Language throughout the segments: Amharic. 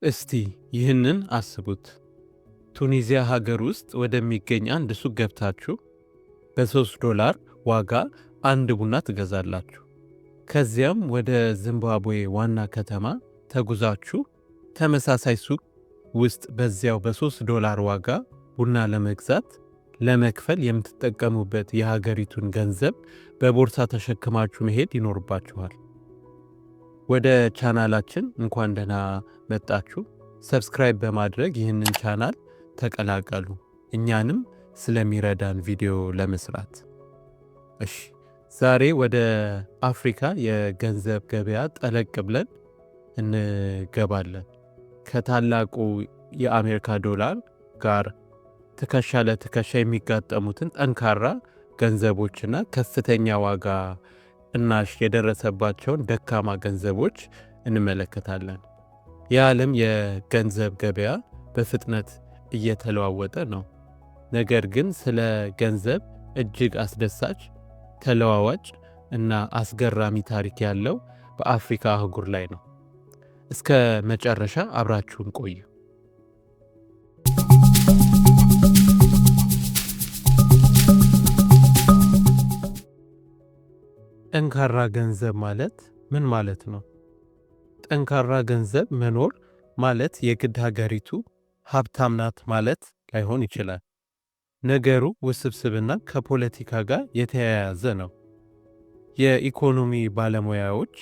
እስቲ ይህንን አስቡት። ቱኒዚያ ሀገር ውስጥ ወደሚገኝ አንድ ሱቅ ገብታችሁ በ$3 ዋጋ አንድ ቡና ትገዛላችሁ። ከዚያም ወደ ዚምባብዌ ዋና ከተማ ተጉዛችሁ ተመሳሳይ ሱቅ ውስጥ በዚያው በ$3 ዋጋ ቡና ለመክፈል የምትጠቀሙበት የሀገሪቱን ገንዘብ በቦርሳ ተሸክማችሁ መሄድ ይኖርባችኋል። ወደ ቻናላችን እንኳን ደህና መጣችሁ። ሰብስክራይብ በማድረግ ይህንን ቻናል ተቀላቀሉ፣ እኛንም ስለሚረዳን ቪዲዮ ለመስራት። እሺ፣ ዛሬ ወደ አፍሪካ የገንዘብ ገበያ ጠለቅ ብለን እንገባለን። ከታላቁ የአሜሪካ ዶላር ጋር ትከሻ ለትከሻ የሚጋጠሙትን ጠንካራ ገንዘቦችና ከፍተኛ ዋጋ ቅናሽ የደረሰባቸውን ደካማ ገንዘቦች እንመለከታለን። የዓለም የገንዘብ ገበያ በፍጥነት እየተለዋወጠ ነው። ነገር ግን ስለ ገንዘብ እጅግ አስደሳች፣ ተለዋዋጭ እና አስገራሚ ታሪክ ያለው በአፍሪካ አህጉር ላይ ነው። እስከ መጨረሻ አብራችሁን ቆዩ። ጠንካራ ገንዘብ ማለት ምን ማለት ነው? ጠንካራ ገንዘብ መኖር ማለት የግድ ሀገሪቱ ሀብታም ናት ማለት ላይሆን ይችላል። ነገሩ ውስብስብና ከፖለቲካ ጋር የተያያዘ ነው። የኢኮኖሚ ባለሙያዎች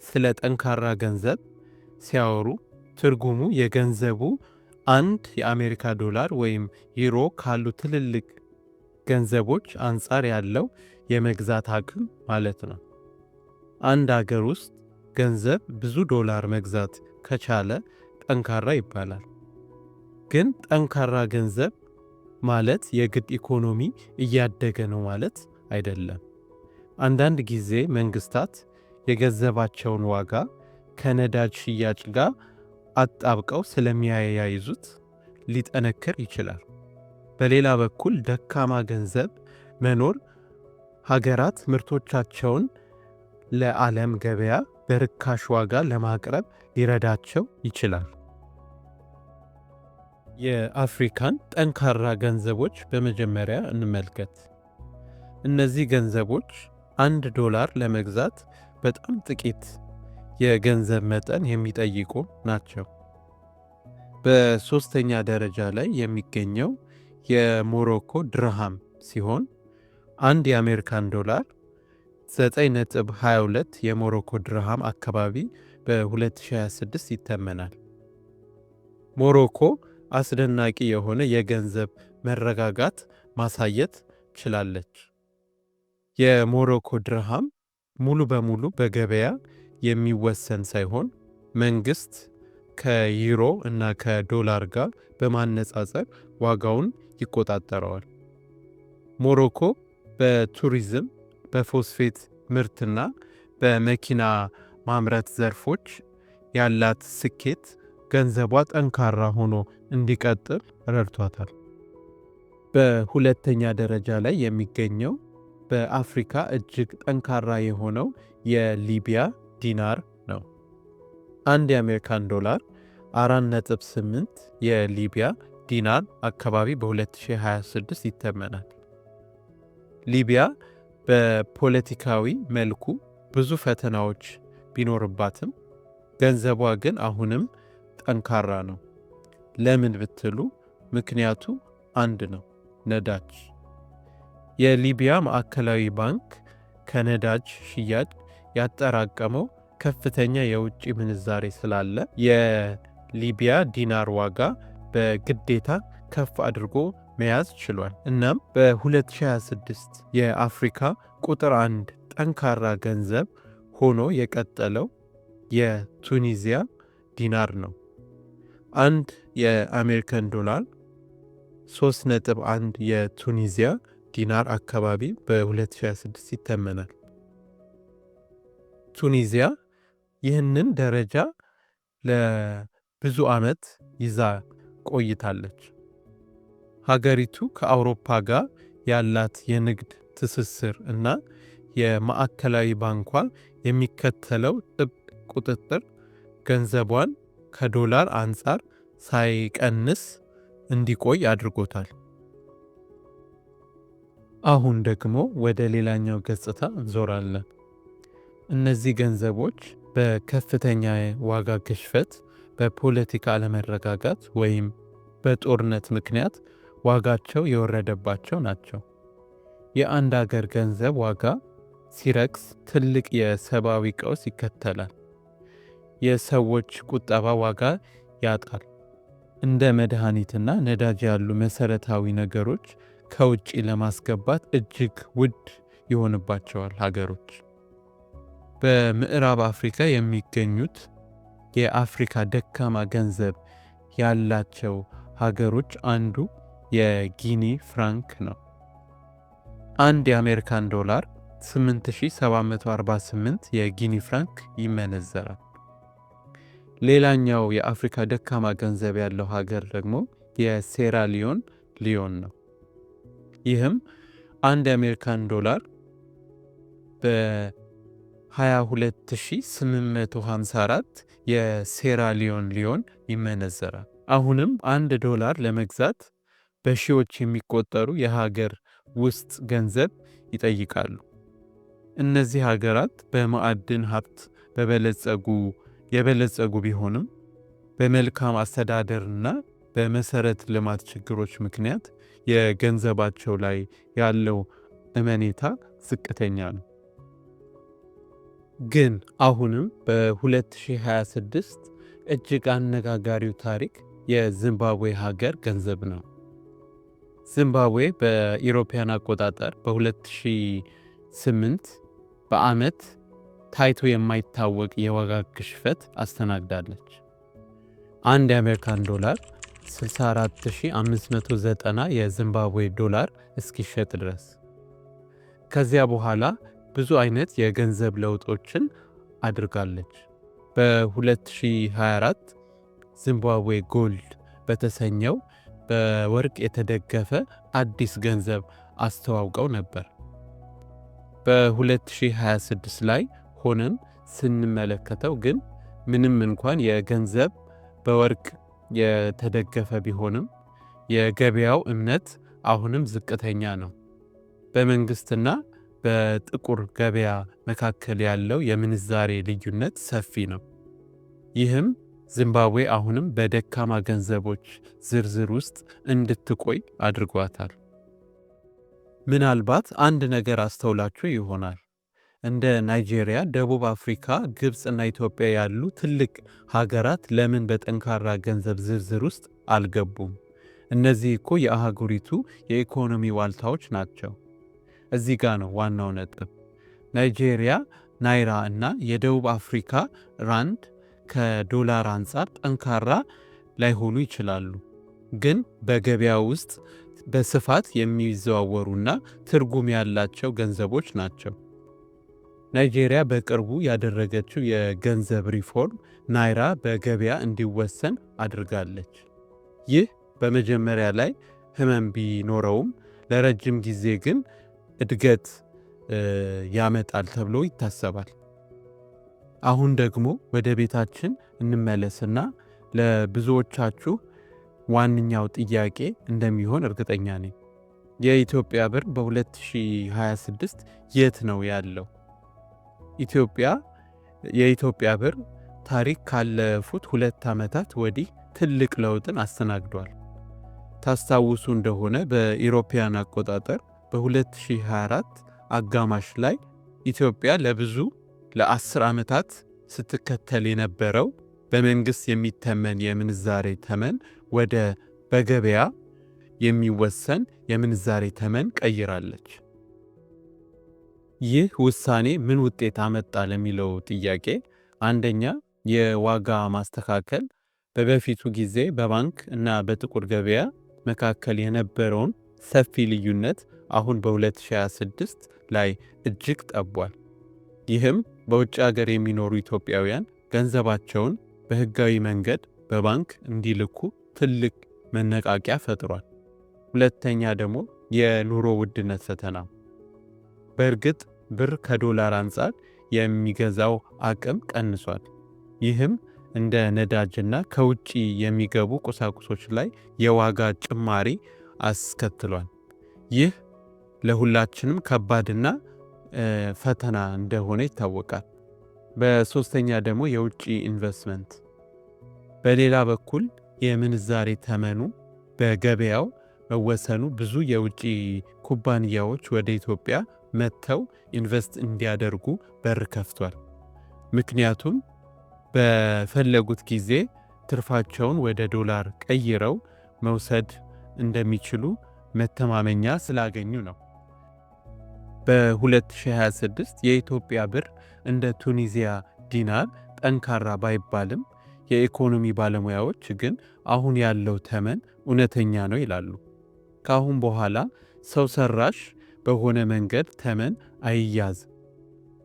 ስለ ጠንካራ ገንዘብ ሲያወሩ ትርጉሙ የገንዘቡ አንድ የአሜሪካ ዶላር ወይም ዩሮ ካሉ ትልልቅ ገንዘቦች አንጻር ያለው የመግዛት አቅም ማለት ነው። አንድ አገር ውስጥ ገንዘብ ብዙ ዶላር መግዛት ከቻለ ጠንካራ ይባላል። ግን ጠንካራ ገንዘብ ማለት የግድ ኢኮኖሚ እያደገ ነው ማለት አይደለም። አንዳንድ ጊዜ መንግስታት የገንዘባቸውን ዋጋ ከነዳጅ ሽያጭ ጋር አጣብቀው ስለሚያያይዙት ሊጠነክር ይችላል። በሌላ በኩል ደካማ ገንዘብ መኖር ሀገራት ምርቶቻቸውን ለዓለም ገበያ በርካሽ ዋጋ ለማቅረብ ሊረዳቸው ይችላል። የአፍሪካን ጠንካራ ገንዘቦች በመጀመሪያ እንመልከት። እነዚህ ገንዘቦች $1 ለመግዛት በጣም ጥቂት የገንዘብ መጠን የሚጠይቁ ናቸው። በሦስተኛ ደረጃ ላይ የሚገኘው የሞሮኮ ድርሃም ሲሆን አንድ የአሜሪካን ዶላር 9.22 የሞሮኮ ድርሃም አካባቢ በ2026 ይተመናል። ሞሮኮ አስደናቂ የሆነ የገንዘብ መረጋጋት ማሳየት ችላለች። የሞሮኮ ድርሃም ሙሉ በሙሉ በገበያ የሚወሰን ሳይሆን መንግስት ከዩሮ እና ከዶላር ጋር በማነጻጸር ዋጋውን ይቆጣጠረዋል። ሞሮኮ በቱሪዝም፣ በፎስፌት ምርትና በመኪና ማምረት ዘርፎች ያላት ስኬት ገንዘቧ ጠንካራ ሆኖ እንዲቀጥል ረድቷታል። በሁለተኛ ደረጃ ላይ የሚገኘው በአፍሪካ እጅግ ጠንካራ የሆነው የሊቢያ ዲናር ነው። አንድ የአሜሪካን ዶላር 4.8 የሊቢያ ዲናር አካባቢ በ2026 ይተመናል። ሊቢያ በፖለቲካዊ መልኩ ብዙ ፈተናዎች ቢኖርባትም ገንዘቧ ግን አሁንም ጠንካራ ነው። ለምን ብትሉ ምክንያቱ አንድ ነው፣ ነዳጅ። የሊቢያ ማዕከላዊ ባንክ ከነዳጅ ሽያጭ ያጠራቀመው ከፍተኛ የውጭ ምንዛሬ ስላለ የሊቢያ ዲናር ዋጋ በግዴታ ከፍ አድርጎ መያዝ ችሏል። እናም በ2026 የአፍሪካ ቁጥር 1 ጠንካራ ገንዘብ ሆኖ የቀጠለው የቱኒዚያ ዲናር ነው። አንድ የአሜሪካን ዶላር 3.1 የቱኒዚያ ዲናር አካባቢ በ2026 ይተመናል። ቱኒዚያ ይህንን ደረጃ ለብዙ ዓመት ይዛ ቆይታለች። ሀገሪቱ ከአውሮፓ ጋር ያላት የንግድ ትስስር እና የማዕከላዊ ባንኳ የሚከተለው ጥብቅ ቁጥጥር ገንዘቧን ከዶላር አንጻር ሳይቀንስ እንዲቆይ አድርጎታል። አሁን ደግሞ ወደ ሌላኛው ገጽታ እንዞራለን። እነዚህ ገንዘቦች በከፍተኛ ዋጋ ግሽበት፣ በፖለቲካ አለመረጋጋት ወይም በጦርነት ምክንያት ዋጋቸው የወረደባቸው ናቸው። የአንድ አገር ገንዘብ ዋጋ ሲረክስ ትልቅ የሰብአዊ ቀውስ ይከተላል። የሰዎች ቁጠባ ዋጋ ያጣል። እንደ መድኃኒትና ነዳጅ ያሉ መሰረታዊ ነገሮች ከውጭ ለማስገባት እጅግ ውድ ይሆንባቸዋል ሀገሮች። በምዕራብ አፍሪካ የሚገኙት የአፍሪካ ደካማ ገንዘብ ያላቸው ሀገሮች አንዱ የጊኒ ፍራንክ ነው። አንድ የአሜሪካን ዶላር 8748 የጊኒ ፍራንክ ይመነዘራል። ሌላኛው የአፍሪካ ደካማ ገንዘብ ያለው ሀገር ደግሞ ሊዮን ነው። ይህም አንድ የአሜሪካን ዶላር በ22854 ሊዮን ይመነዘራል። አሁንም አንድ ዶላር ለመግዛት በሺዎች የሚቆጠሩ የሀገር ውስጥ ገንዘብ ይጠይቃሉ። እነዚህ ሀገራት በማዕድን ሀብት የበለጸጉ ቢሆንም በመልካም አስተዳደርና በመሰረት ልማት ችግሮች ምክንያት የገንዘባቸው ላይ ያለው እመኔታ ዝቅተኛ ነው። ግን አሁንም በ2026 እጅግ አነጋጋሪው ታሪክ የዚምባብዌ ሀገር ገንዘብ ነው። ዚምባብዌ በኢሮፓያን አቆጣጠር በ2008 በዓመት ታይቶ የማይታወቅ የዋጋ ግሽበት አስተናግዳለች። አንድ የአሜሪካን ዶላር 64590 የዚምባብዌ ዶላር እስኪሸጥ ድረስ። ከዚያ በኋላ ብዙ አይነት የገንዘብ ለውጦችን አድርጋለች። በ2024 ዚምባብዌ ጎልድ በተሰኘው በወርቅ የተደገፈ አዲስ ገንዘብ አስተዋውቀው ነበር። በ2026 ላይ ሆነን ስንመለከተው ግን ምንም እንኳን የገንዘብ በወርቅ የተደገፈ ቢሆንም የገበያው እምነት አሁንም ዝቅተኛ ነው። በመንግስትና በጥቁር ገበያ መካከል ያለው የምንዛሬ ልዩነት ሰፊ ነው። ይህም ዚምባብዌ አሁንም በደካማ ገንዘቦች ዝርዝር ውስጥ እንድትቆይ አድርጓታል። ምናልባት አንድ ነገር አስተውላችሁ ይሆናል። እንደ ናይጄሪያ፣ ደቡብ አፍሪካ፣ ግብፅ እና ኢትዮጵያ ያሉ ትልቅ ሀገራት ለምን በጠንካራ ገንዘብ ዝርዝር ውስጥ አልገቡም? እነዚህ እኮ የአህጉሪቱ የኢኮኖሚ ዋልታዎች ናቸው። እዚህ ጋ ነው ዋናው ነጥብ። ናይጄሪያ ናይራ እና የደቡብ አፍሪካ ራንድ ከዶላር አንጻር ጠንካራ ላይሆኑ ይችላሉ፣ ግን በገበያ ውስጥ በስፋት የሚዘዋወሩና ትርጉም ያላቸው ገንዘቦች ናቸው። ናይጄሪያ በቅርቡ ያደረገችው የገንዘብ ሪፎርም ናይራ በገበያ እንዲወሰን አድርጋለች። ይህ በመጀመሪያ ላይ ህመም ቢኖረውም ለረጅም ጊዜ ግን እድገት ያመጣል ተብሎ ይታሰባል። አሁን ደግሞ ወደ ቤታችን እንመለስና ለብዙዎቻችሁ ዋነኛው ጥያቄ እንደሚሆን እርግጠኛ ነኝ። የኢትዮጵያ ብር በ2026 የት ነው ያለው? የኢትዮጵያ ብር ታሪክ ካለፉት 2 ዓመታት ወዲህ ትልቅ ለውጥን አስተናግዷል። ታስታውሱ እንደሆነ በኢሮፓያን አቆጣጠር በ2024 አጋማሽ ላይ ኢትዮጵያ ለ10 ዓመታት ስትከተል የነበረው በመንግስት የሚተመን የምንዛሬ ተመን ወደ በገበያ የሚወሰን የምንዛሬ ተመን ቀይራለች። ይህ ውሳኔ ምን ውጤት አመጣ ለሚለው ጥያቄ፣ አንደኛ የዋጋ ማስተካከል በበፊቱ ጊዜ በባንክ እና በጥቁር ገበያ መካከል የነበረውን ሰፊ ልዩነት አሁን በ2026 ላይ እጅግ ጠቧል። ይህም በውጭ ሀገር የሚኖሩ ኢትዮጵያውያን ገንዘባቸውን በህጋዊ መንገድ በባንክ እንዲልኩ ትልቅ መነቃቂያ ፈጥሯል። ሁለተኛ ደግሞ የኑሮ ውድነት ፈተና። በእርግጥ ብር ከዶላር አንጻር የሚገዛው አቅም ቀንሷል። ይህም እንደ ነዳጅና ከውጭ የሚገቡ ቁሳቁሶች ላይ የዋጋ ጭማሪ አስከትሏል። ይህ ለሁላችንም ከባድና ፈተና እንደሆነ ይታወቃል። በሶስተኛ ደግሞ የውጭ ኢንቨስትመንት። በሌላ በኩል የምንዛሬ ተመኑ በገበያው መወሰኑ ብዙ የውጭ ኩባንያዎች ወደ ኢትዮጵያ መጥተው ኢንቨስት እንዲያደርጉ በር ከፍቷል። ምክንያቱም በፈለጉት ጊዜ ትርፋቸውን ወደ ዶላር ቀይረው መውሰድ እንደሚችሉ መተማመኛ ስላገኙ ነው። በ2026 የኢትዮጵያ ብር እንደ ቱኒዚያ ዲናር ጠንካራ ባይባልም የኢኮኖሚ ባለሙያዎች ግን አሁን ያለው ተመን እውነተኛ ነው ይላሉ። ከአሁን በኋላ ሰው ሰራሽ በሆነ መንገድ ተመን አይያዝ።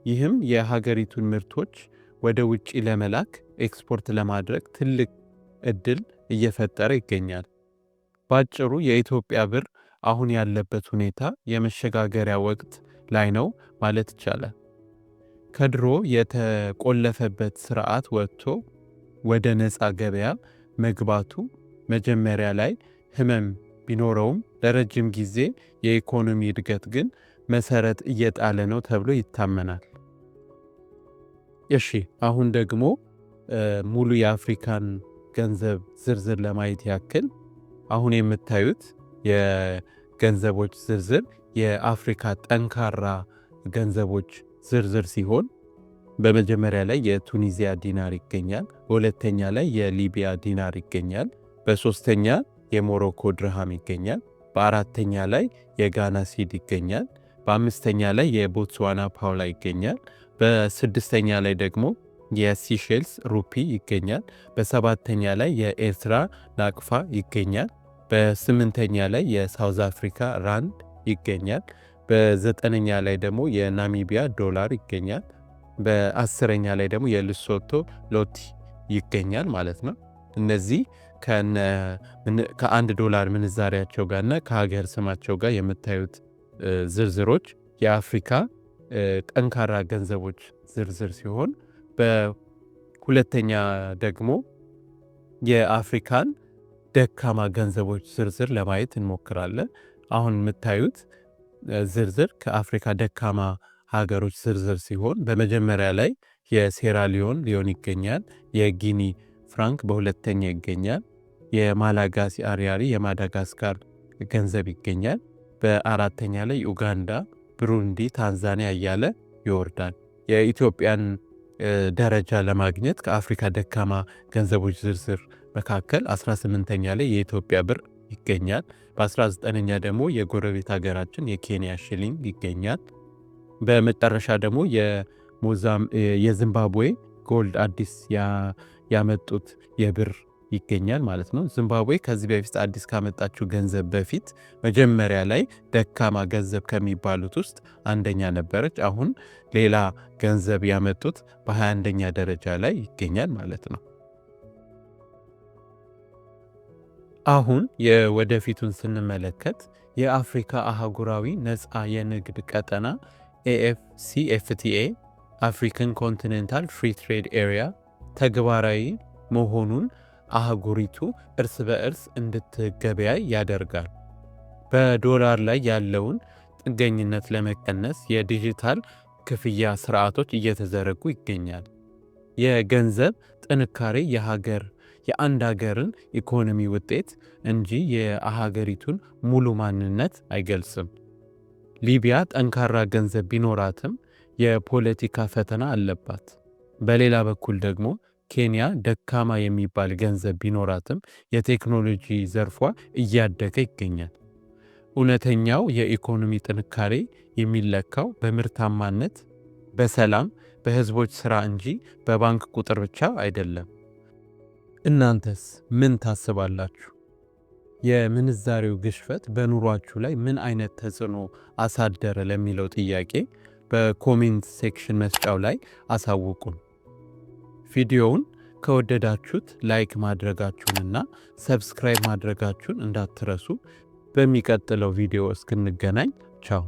ይህም የሀገሪቱን ምርቶች ወደ ውጪ ለመላክ ኤክስፖርት ለማድረግ ትልቅ እድል እየፈጠረ ይገኛል። ባጭሩ የኢትዮጵያ ብር አሁን ያለበት ሁኔታ የመሸጋገሪያ ወቅት ላይ ነው ማለት ይቻላል። ከድሮ የተቆለፈበት ስርዓት ወጥቶ ወደ ነፃ ገበያ መግባቱ መጀመሪያ ላይ ህመም ቢኖረውም ለረጅም ጊዜ የኢኮኖሚ እድገት ግን መሰረት እየጣለ ነው ተብሎ ይታመናል። እሺ አሁን ደግሞ ሙሉ የአፍሪካን ገንዘብ ዝርዝር ለማየት ያክል አሁን የምታዩት የገንዘቦች ዝርዝር የአፍሪካ ጠንካራ ገንዘቦች ዝርዝር ሲሆን በመጀመሪያ ላይ የቱኒዚያ ዲናር ይገኛል። በሁለተኛ ላይ የሊቢያ ዲናር ይገኛል። በሶስተኛ የሞሮኮ ድርሃም ይገኛል። በአራተኛ ላይ የጋና ሲድ ይገኛል። በአምስተኛ ላይ የቦትስዋና ፓውላ ይገኛል። በስድስተኛ ላይ ደግሞ የሲሼልስ ሩፒ ይገኛል። በሰባተኛ ላይ የኤርትራ ናቅፋ ይገኛል። በስምንተኛ ላይ የሳውዝ አፍሪካ ራንድ ይገኛል። በዘጠነኛ ላይ ደግሞ የናሚቢያ ዶላር ይገኛል። በአስረኛ ላይ ደግሞ የልሶቶ ሎቲ ይገኛል ማለት ነው። እነዚህ ከአንድ ዶላር ምንዛሪያቸው ጋርና ከሀገር ስማቸው ጋር የምታዩት ዝርዝሮች የአፍሪካ ጠንካራ ገንዘቦች ዝርዝር ሲሆን በሁለተኛ ደግሞ የአፍሪካን ደካማ ገንዘቦች ዝርዝር ለማየት እንሞክራለን። አሁን የምታዩት ዝርዝር ከአፍሪካ ደካማ ሀገሮች ዝርዝር ሲሆን በመጀመሪያ ላይ የሴራሊዮን ሊዮን ይገኛል። የጊኒ ፍራንክ በሁለተኛ ይገኛል። የማላጋሲ አሪያሪ የማዳጋስካር ገንዘብ ይገኛል። በአራተኛ ላይ ኡጋንዳ፣ ብሩንዲ፣ ታንዛኒያ እያለ ይወርዳል። የኢትዮጵያን ደረጃ ለማግኘት ከአፍሪካ ደካማ ገንዘቦች ዝርዝር መካከል 18ኛ ላይ የኢትዮጵያ ብር ይገኛል። በ19ኛ ደግሞ የጎረቤት ሀገራችን የኬንያ ሽሊንግ ይገኛል። በመጨረሻ ደግሞ የዚምባብዌ ጎልድ አዲስ ያመጡት የብር ይገኛል ማለት ነው። ዚምባብዌ ከዚህ በፊት አዲስ ካመጣችው ገንዘብ በፊት መጀመሪያ ላይ ደካማ ገንዘብ ከሚባሉት ውስጥ አንደኛ ነበረች። አሁን ሌላ ገንዘብ ያመጡት በ21ኛ ደረጃ ላይ ይገኛል ማለት ነው። አሁን የወደፊቱን ስንመለከት የአፍሪካ አህጉራዊ ነፃ የንግድ ቀጠና AfCFTA አፍሪካን ኮንቲኔንታል ፍሪ ትሬድ ኤሪያ ተግባራዊ መሆኑን አህጉሪቱ እርስ በእርስ እንድትገበያይ ያደርጋል። በዶላር ላይ ያለውን ጥገኝነት ለመቀነስ የዲጂታል ክፍያ ስርዓቶች እየተዘረጉ ይገኛል። የገንዘብ ጥንካሬ የአንድ ሀገርን ኢኮኖሚ ውጤት እንጂ የሀገሪቱን ሙሉ ማንነት አይገልጽም። ሊቢያ ጠንካራ ገንዘብ ቢኖራትም የፖለቲካ ፈተና አለባት። በሌላ በኩል ደግሞ ኬንያ ደካማ የሚባል ገንዘብ ቢኖራትም የቴክኖሎጂ ዘርፏ እያደገ ይገኛል። እውነተኛው የኢኮኖሚ ጥንካሬ የሚለካው በምርታማነት፣ በሰላም፣ በህዝቦች ሥራ እንጂ በባንክ ቁጥር ብቻ አይደለም። እናንተስ ምን ታስባላችሁ? የምንዛሬው ግሽፈት በኑሯችሁ ላይ ምን አይነት ተጽዕኖ አሳደረ ለሚለው ጥያቄ በኮሜንት ሴክሽን መስጫው ላይ አሳውቁን። ቪዲዮውን ከወደዳችሁት ላይክ ማድረጋችሁንና ሰብስክራይብ ማድረጋችሁን እንዳትረሱ። በሚቀጥለው ቪዲዮ እስክንገናኝ ቻው።